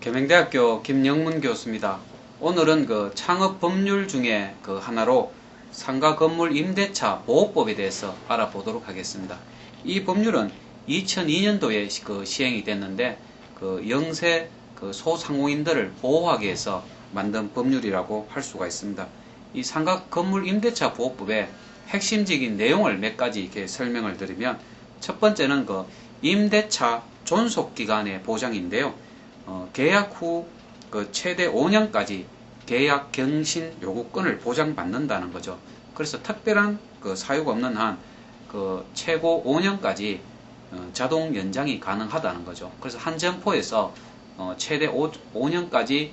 계명대학교 김영문 교수입니다. 오늘은 그 창업 법률 중에 그 하나로 상가 건물 임대차 보호법에 대해서 알아보도록 하겠습니다. 이 법률은 2002년도에 그 시행이 됐는데 그 영세 그 소상공인들을 보호하기 위해서 만든 법률이라고 할 수가 있습니다. 이 상가 건물 임대차 보호법의 핵심적인 내용을 몇 가지 이렇게 설명을 드리면, 첫 번째는 그 임대차 존속 기간의 보장인데요. 계약 후 그 최대 5년까지 계약 갱신 요구권을 보장받는다는 거죠. 그래서 특별한 그 사유가 없는 한 그 최고 5년까지 자동 연장이 가능하다는 거죠. 그래서 한 점포에서 최대 5년까지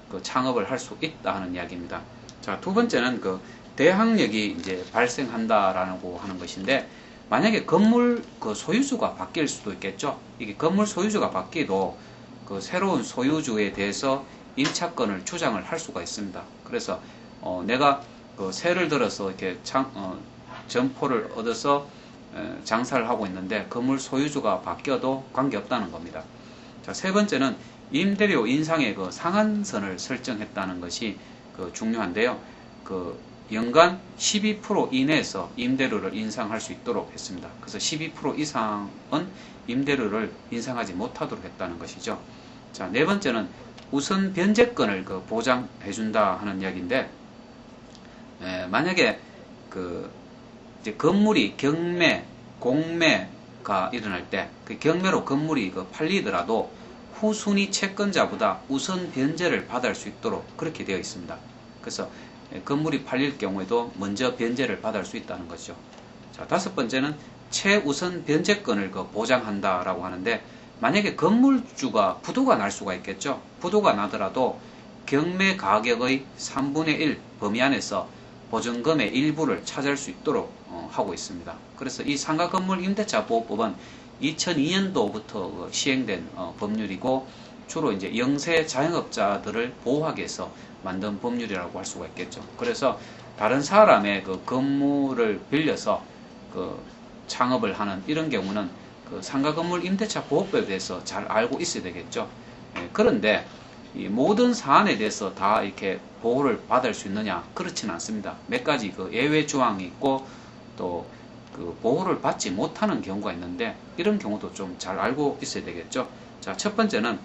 그 창업을 할 수 있다는 이야기입니다. 자, 두 번째는 그 대항력이 이제 발생한다라고 하는 것인데, 만약에 건물 그 소유주가 바뀔 수도 있겠죠. 이게 건물 소유주가 바뀌도 그 새로운 소유주에 대해서 임차권을 주장을 할 수가 있습니다. 그래서 내가 그 세를 들어서 이렇게 점포를 얻어서 장사를 하고 있는데 건물 소유주가 바뀌어도 관계없다는 겁니다. 자, 세 번째는 임대료 인상의 그 상한선을 설정했다는 것이 그 중요한데요. 그 연간 12% 이내에서 임대료를 인상할 수 있도록 했습니다. 그래서 12% 이상은 임대료를 인상하지 못하도록 했다는 것이죠. 자, 네 번째는 우선 변제권을 그 보장해준다 하는 이야기인데, 만약에 그 이제 건물이 경매, 공매가 일어날 때 그 경매로 건물이 그 팔리더라도 후순위 채권자보다 우선 변제를 받을 수 있도록 그렇게 되어 있습니다. 그래서 건물이 팔릴 경우에도 먼저 변제를 받을 수 있다는 거죠. 자, 다섯 번째는 최우선 변제권을 그 보장한다라고 하는데, 만약에 건물주가 부도가 날 수가 있겠죠. 부도가 나더라도 경매 가격의 3분의 1 범위 안에서 보증금의 일부를 차지할 수 있도록 하고 있습니다. 그래서 이 상가 건물 임대차 보호법은 2002년도부터 시행된 법률이고, 주로 이제 영세 자영업자들을 보호하기 위해서 만든 법률이라고 할 수가 있겠죠. 그래서 다른 사람의 그 건물을 빌려서 그 창업을 하는 이런 경우는 그 상가 건물 임대차 보호법에 대해서 잘 알고 있어야 되겠죠. 그런데 이 모든 사안에 대해서 다 이렇게 보호를 받을 수 있느냐? 그렇지는 않습니다. 몇 가지 그 예외 조항이 있고 또 그 보호를 받지 못하는 경우가 있는데, 이런 경우도 좀 잘 알고 있어야 되겠죠. 자, 첫 번째는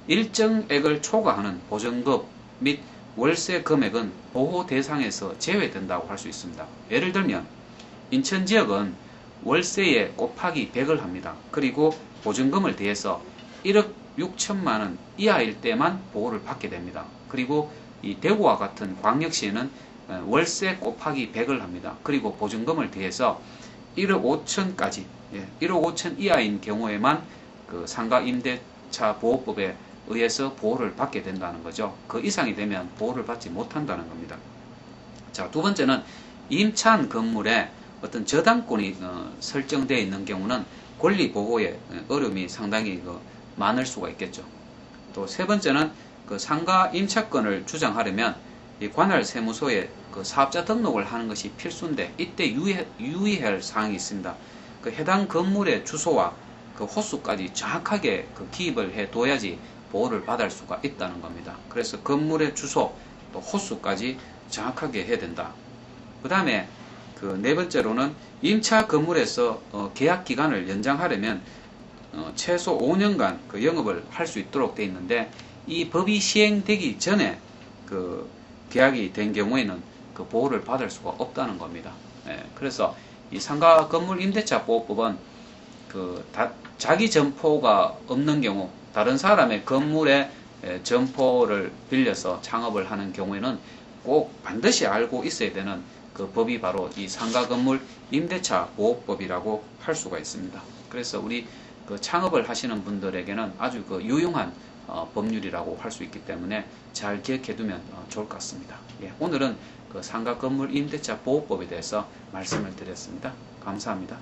일정액을 초과하는 보증금 및 월세 금액은 보호 대상에서 제외된다고 할 수 있습니다. 예를 들면 인천 지역은 월세에 곱하기 100을 합니다. 그리고 보증금을 대해서 1억 6천만 원 이하일 때만 보호를 받게 됩니다. 그리고 이 대구와 같은 광역시에는 월세 곱하기 100을 합니다. 그리고 보증금을 대해서 1억 5천까지, 1억 5천 이하인 경우에만 그 상가 임대차 보호법에 의해서 보호를 받게 된다는 거죠. 그 이상이 되면 보호를 받지 못한다는 겁니다. 자, 두 번째는 임차한 건물에 어떤 저당권이 설정되어 있는 경우는 권리 보호에 어려움이 상당히 많을 수가 있겠죠. 또 세 번째는 그 상가 임차권을 주장하려면 이 관할 세무서에 그 사업자 등록을 하는 것이 필수인데, 이때 유의할 사항이 있습니다. 그 해당 건물의 주소와 그 호수까지 정확하게 그 기입을 해 둬야지 보호를 받을 수가 있다는 겁니다. 그래서 건물의 주소 또 호수까지 정확하게 해야 된다. 그 다음에 그 네 번째로는 임차 건물에서 계약 기간을 연장하려면 최소 5년간 그 영업을 할 수 있도록 되어 있는데, 이 법이 시행되기 전에 그 계약이 된 경우에는 그 보호를 받을 수가 없다는 겁니다. 그래서 이 상가 건물 임대차 보호법은 그 자기 점포가 없는 경우, 다른 사람의 건물에 점포를 빌려서 창업을 하는 경우에는 꼭 반드시 알고 있어야 되는 그 법이 바로 이 상가 건물 임대차 보호법이라고 할 수가 있습니다. 그래서 우리 그 창업을 하시는 분들에게는 아주 그 유용한 법률이라고 할 수 있기 때문에 잘 기억해 두면 좋을 것 같습니다. 오늘은 그 상가 건물 임대차 보호법에 대해서 말씀을 드렸습니다. 감사합니다.